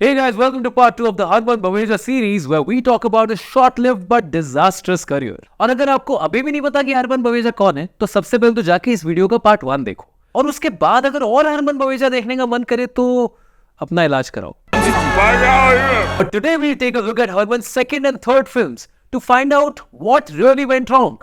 Hey guys, welcome to part 2 of the Harman Baweja series where we talk about a short-lived but disastrous career. और अगर आपको अभी भी नहीं पता कि हरमन बवेजा कौन है, तो सबसे पहले तो जाके इस वीडियो का पार्ट 1 देखो और उसके बाद अगर और हरमन बवेजा देखने का मन करे तो अपना इलाज कराओ. But today we take a look at Harman's second and third films to find out what really went wrong.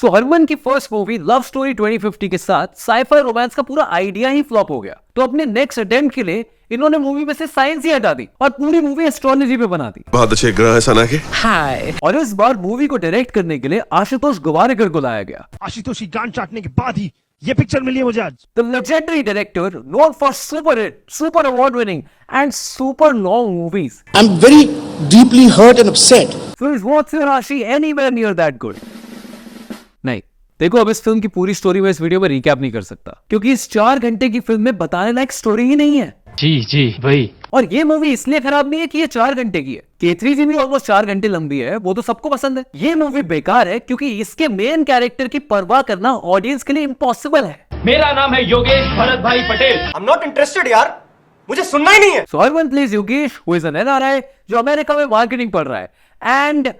So Harman की फर्स्ट मूवी लव स्टोरी 2050 के साथ साइफाई रोमांस का पूरा आइडिया ही फ्लॉप हो गया. तो अपने नेक्स्ट अटेम्प्ट के लिए इन्होंने मूवी में से साइंस ही हटा दी और पूरी मूवी एस्ट्रोलॉजी पे बना दी. बहुत अच्छे ग्रह है सना के. हाय. और इस बार मूवी को डायरेक्ट करने के लिए आशुतोष गोवारिकर को लाया गया. आशुतोष की गांड चाटने के बाद ही ये पिक्चर मिली है मुझे आज. The legendary director known for super hit, super award winning and super long movies. I'm very deeply hurt and upset. So is What's Your Rashi anywhere near that good? नहीं. देखो अब इस फिल्म की पूरी story में इस video में recap नहीं कर सकता क्योंकि इस 4 घंटे की फिल्म में बताने लायक स्टोरी ही नहीं है. जी भाई. और ये मूवी इसलिए खराब नहीं है कि ये 4 घंटे की है. K3 भी ऑलमोस्ट 4 घंटे लंबी है, वो तो सबको पसंद है. ये मूवी बेकार है क्योंकि इसके मेन कैरेक्टर की परवाह करना ऑडियंस के लिए इम्पॉसिबल है. मेरा नाम है योगेश भरत भाई पटेल. I'm not interested यार, मुझे सुनना ही नहीं है. So Harman plays Yogesh who is an NRI जो अमेरिका में मार्केटिंग पढ़ रहा है. And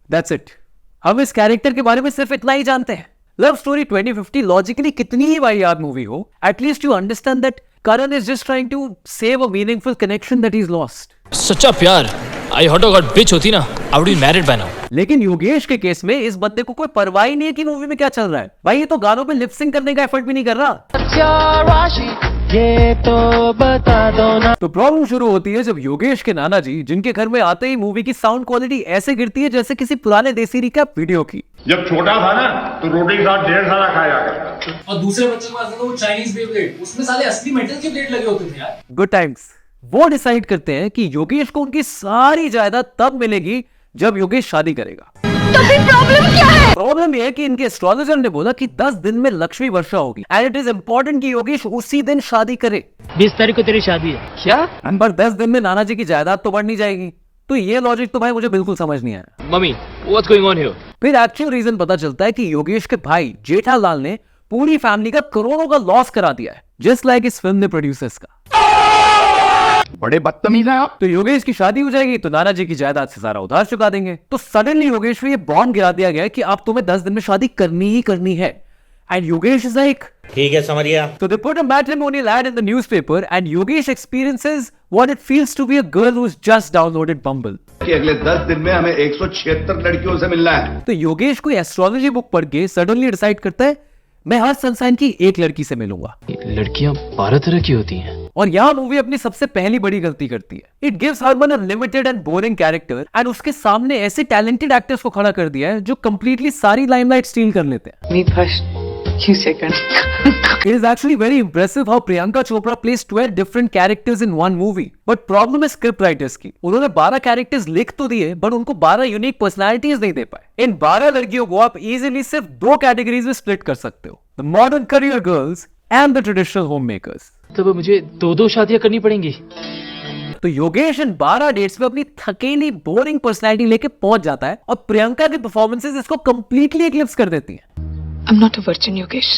that's it. हम इस कैरेक्टर के बारे में सिर्फ इतना ही जानते हैं. लव स्टोरी 2050 लॉजिकली कितनी ही वाहियात मूवी हो, at least you understand that Karan is just trying to save a meaningful connection that is lost. सच्चा प्यार आई हॉट गॉट बिच होती ना, I would be married by now. लेकिन योगेश के केस में इस बंदे को कोई परवाह ही नहीं है कि मूवी में क्या चल रहा है. भाई ये तो गानों पे लिप सिंक करने का एफर्ट भी नहीं कर रहा. ये तो बता दो ना. तो प्रॉब्लम शुरू होती है जब योगेश के नाना जी जिनके घर में आते ही मूवी की साउंड क्वालिटी ऐसे गिरती है जैसे किसी पुराने देसी रिकैप वीडियो की. जब छोटा था ना तो रोटी के साथ ढेर सारा खाया करता था. और दूसरे बच्चों के पास वो चाइनीज बेब्लेड, उसमें साले असली मेटल के ब्लेड लगे होते थे यार. Good times. वो डिसाइड करते हैं कि योगेश को उनकी सारी जायदाद तब मिलेगी जब योगेश शादी करेगा. तो फिर प्रॉब्लम क्या है? प्रॉब्लम यह है कि इनके एस्ट्रोलॉजर ने बोला कि 10 दिन में लक्ष्मी वर्षा होगी एंड इट इज इम्पोर्टेंट कि योगेश उसी दिन शादी करे. 20 तारीख को तेरी शादी है. क्या? पर 10 दिन में नाना जी की जायदाद तो बढ़ नहीं जाएगी. तो ये लॉजिक तो भाई मुझे बिल्कुल समझ नहीं आया. Mummy what's going on here? फिर एक्चुअल रीजन पता चलता है कि योगेश के भाई जेठालाल ने पूरी फैमिली का करोड़ों का लॉस करा दिया है, जस्ट लाइक इस फिल्म ने प्रोड्यूसर्स का. बड़े बदतमीज हैं आप. तो योगेश की शादी हो जाएगी तो नाना जी की जायदाद से सारा उधार चुका देंगे. तो सडनली योगेश में ये बॉन्ड गिरा दिया गया कि अब तुम्हें 10 दिन में शादी करनी ही करनी है. एंड योगेश इज लाइक ठीक है समझ गया. So they put a matrimonial ad in the newspaper and Yogesh experiences what it feels to be a girl who's just downloaded Bumble. कि अगले 10 दिन में हमें 176 लड़कियों से मिलना है. तो योगेश कोई एस्ट्रोलॉजी बुक पढ़ के सडनली डिसाइड करता है मैं हर संसाइन की एक लड़की से मिलूंगा. लड़कियां 12 तरह की होती हैं. और यहाँ मूवी अपनी सबसे पहली बड़ी गलती करती है. It gives Harman a limited and boring character and उसके सामने ऐसे टैलेंटेड एक्टर्स को खड़ा कर दिया है जो कंप्लीटली सारी लाइमलाइट स्टील कर लेते हैं. Me first, you second. It is actually very impressive how Priyanka Chopra plays 12 different characters in one movie. But problem है script writers की. उन्होंने 12 characters लिख तो दिए, but उनको 12 unique personalities नहीं दे पाए. इन 12 लड़कियों को आप easily सिर्फ 2 categories में split कर सकते हो. The modern career girls and the traditional homemakers. तो मुझे 2 शादियां करनी पड़ेंगी. तो योगेश इन 12 डेट्स पे अपनी थकेली बोरिंग पर्सनैलिटी लेके पहुंच जाता है और प्रियंका की परफॉर्मेंसेस इसको कंप्लीटली एक्लिप्स कर देती हैं. I'm not a virgin, Yogesh.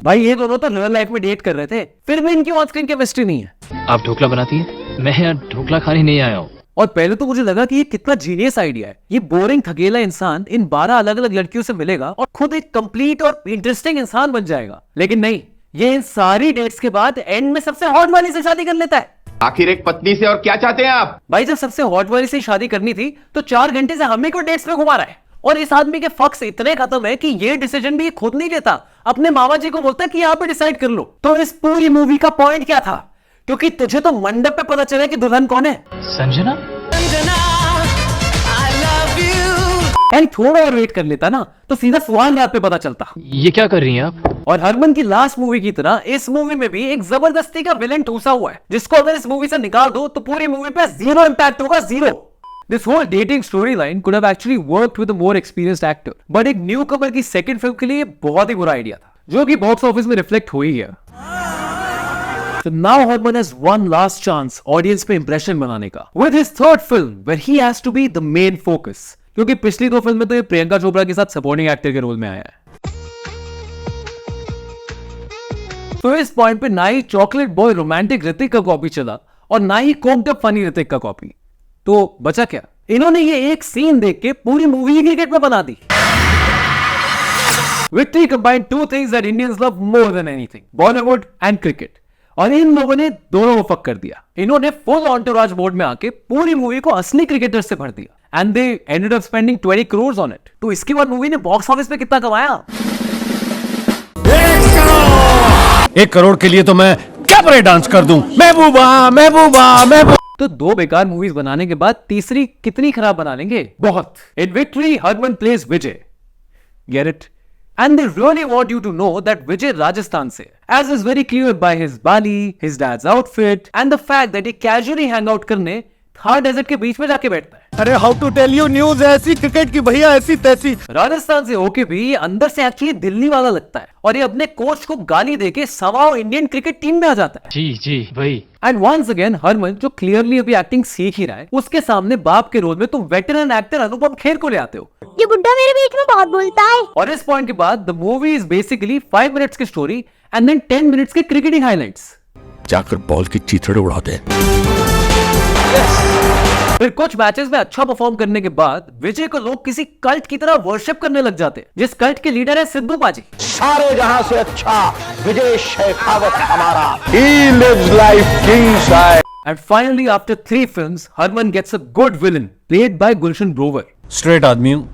भाई ये दोनों तो रियल लाइफ में डेट कर रहे थे, फिर भी इनकी ऑन स्क्रीन केमिस्ट्री नहीं है. आप ढोकला बनाती हैं? मैं यहाँ ढोकला खाने नहीं आया हूँ. और पहले तो मुझे लगा कि ये कितना जीनियस आइडिया है. ये बोरिंग थकेला इंसान इन 12 अलग अलग लड़कियों से मिलेगा और खुद एक कंप्लीट और इंटरेस्टिंग इंसान बन जाएगा. लेकिन नहीं, ये इन सारी डेट्स के बाद एंड में सबसे हॉट वाली से शादी कर लेता है. आखिर एक पत्नी से और क्या चाहते हैं आप? भाई जब सबसे हॉट वाली से शादी करनी थी तो 4 घंटे से हमें को डेट्स पे घुमा रहा है. और इस आदमी के फक्स इतने खत्म है कि ये डिसीजन भी खुद नहीं लेता, अपने मामा जी को बोलता है कि आप डिसाइड कर लो. तो इस पूरी मूवी का पॉइंट क्या था? क्योंकि तुझे तो मंडप पे पता चला कि दुल्हन कौन है. संजना. एंड थोड़ा और वेट कर लेता ना तो सीधा सुहान रात पे पता चलता. ये क्या कर रही हैं आप? और हरमन की लास्ट मूवी की तरह इस मूवी में भी एक जबरदस्ती का विलेन ठूसा हुआ है जिसको अगर इस मूवी से निकाल दो तो पूरी मूवी पे 0 इम्पैक्ट होगा. 0. This whole dating storyline could have actually worked with a more experienced actor. But एक न्यूकमर की सेकंड फिल्म के लिए बहुत ही बुरा आइडिया था जो कि बॉक्स ऑफिस में रिफ्लेक्ट हुई है. So now Harman has one last chance audience पे इंप्रेशन बनाने का with his third film where he has to be the main focus. क्योंकि पिछली 2 फिल्म में तो ये प्रियंका चोपड़ा के साथ सपोर्टिंग एक्टर के रोल में आया है. तो इस पॉइंट पे ना ही चॉकलेट बॉय रोमांटिक ऋतिक का कॉपी चला और ना ही कोक्ड अप फनी ऋतिक का कॉपी। तो बचा क्या? इन्होंने ये एक सीन देख के पूरी मूवी क्रिकेट में बना दी। Victory combined two things that Indians love more than anything: Bollywood and cricket. और इन लोगों ने दोनों को फक कर दिया। इन्होंने फुल एंटोराज मोड में आके पूरी मूवी को असली क्रिकेटर से भर दिया। And they ended up spending 20 crores on it. तो इसके बाद मूवी ने बॉक्स ऑफिस पे कितना कमाया? 1 करोड़ के लिए तो मैं कैबरे डांस कर दूं। महबूबा महबूबा महबूबा। तो 2 बेकार मूवीज बनाने के बाद तीसरी कितनी खराब बना लेंगे? बहुत। In victory Harman plays Vijay. Get it? And they really want you to know that Vijay Rajasthan से, as is very clear by his Bali, his dad's outfit, and the fact that he casually hang out करने Thar desert के बीच में जाके बैठता है। अरे how to tell you news ऐसी cricket की भैया ऐसी तैसी। राजस्थान से होके भी अंदर से एक्चुअली दिल्ली वाला लगता है और ये अपने कोच को गाली देके सवाओ इंडियन क्रिकेट टीम में आ जाता है। जी भाई। एंड वंस अगेन हरमन, जो क्लियरली अभी एक्टिंग सीख ही रहा है, उसके सामने बाप के रोल में तुम वेटरन एक्टर अनुपम खेर को ले आते हो। ये बुड्ढा मेरे बीच में बहुत बोलता है। और इस पॉइंट के बाद the movie is basically 5 minutes की स्टोरी एंड देन 10 मिनट्स के क्रिकेटिंग हाइलाइट्स। जाकर बॉल की चीथड़े उड़ाते हैं। फिर कुछ मैचेस में अच्छा परफॉर्म करने के बाद विजय को लोग किसी कल्ट की तरह वर्शिप करने लग जाते हैं, जिस कल्ट के लीडर है सिद्धू पाजी। सारे जहां से अच्छा विजय शेखावत हमारा। He lives life kingside. And finally, after 3 films, Harman gets a good villain played by Gulshan Grover, straight आदमी हूँ,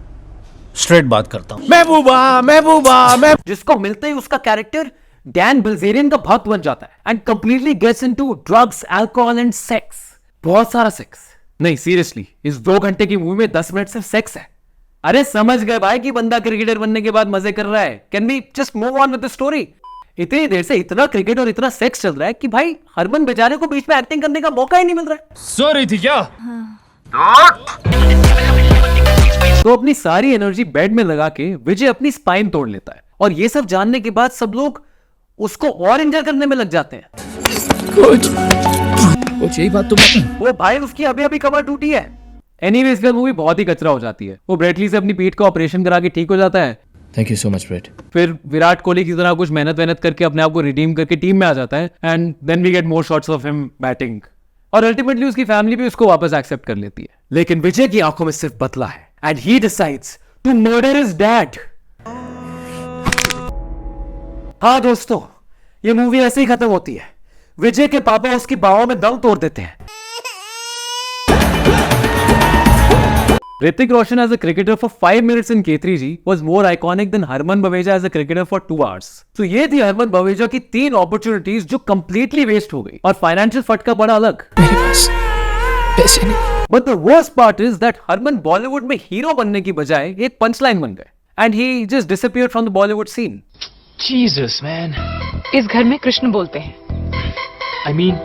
स्ट्रेट बात करता हूँ। महबूबा महबूबा मैं जिसको मिलते ही उसका कैरेक्टर डैन बिल्जेरियन का भक्त बन जाता है and completely gets into drugs, alcohol and sex. बहुत सारा सेक्स। नहीं सीरियसली, इस 2 घंटे की मूवी में 10 मिनट सिर्फ सेक्स है। अरे समझ गए भाई कि बंदा क्रिकेटर बनने के बाद मजे कर रहा है। Can we just move on with the story? इतनी देर से इतना क्रिकेट और इतना सेक्स चल रहा है कि भाई हरमन बेचारे को बीच में एक्टिंग करने का मौका ही नहीं मिल रहा है। सो रही थी क्या? तो अपनी सारी एनर्जी बेड में लगा के विजय अपनी स्पाइन तोड़ लेता है और ये सब जानने के बाद सब लोग उसको और इंजर करने में लग जाते हैं। कुछ यही बात तो वो भाई उसकी अभी अभी कमर टूटी है। एनीवेज फिर मूवी बहुत ही कचरा हो जाती है। वो ब्रेटली से अपनी पीठ का ऑपरेशन करा के ठीक हो जाता है। Thank you so much Brett. फिर विराट कोहली की तरह कुछ मेहनत करके अपने आप को रिडीम करके टीम में आ जाता है and then we get more shots of him batting. और अल्टीमेटली उसकी फैमिली भी उसको वापस एक्सेप्ट कर लेती है। लेकिन विजय की आंखों में सिर्फ बदला है and he decides to murder his dad. हाँ दोस्तों, ये मूवी ऐसे ही खत्म होती है। विजय के पापा उसकी बाहों में दम तोड़ देते हैं। Hrithik Roshan as a cricketer for 5 minutes in K3G was more iconic than Harman Baweja as a cricketer for 2 hours. So ये थी हरमन बवेजा की 3 opportunities जो completely waste हो गई और financial फटका पड़ा अलग। मेरे पास पैसे नहीं। But the worst part is that Harman Bollywood में हीरो बनने की बजाय एक पंचलाइन बन गए and he just disappeared from the Bollywood scene. Jesus man. इस घर में कृष्ण बोलते हैं। I mean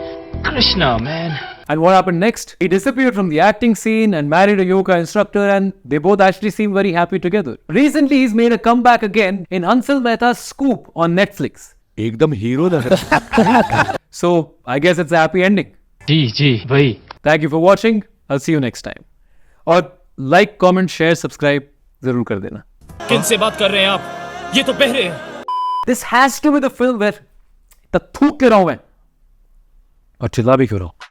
Krishna man. And what happened next? He disappeared from the acting scene and married a yoga instructor and they both actually seem very happy together. Recently he's made a comeback again in Hansal Mehta's Scoop on Netflix. एकदम hero लग रहा है। So I guess it's a happy ending. जी भाई। Thank you for watching. I'll see you next time. और like, comment, share, subscribe जरूर कर देना। किनसे बात कर रहे हैं आप? ये तो बहरे हैं। This has to be the film where the थूक के रहा हूं मैं और चिल्ला भी क्यों रहा हूं।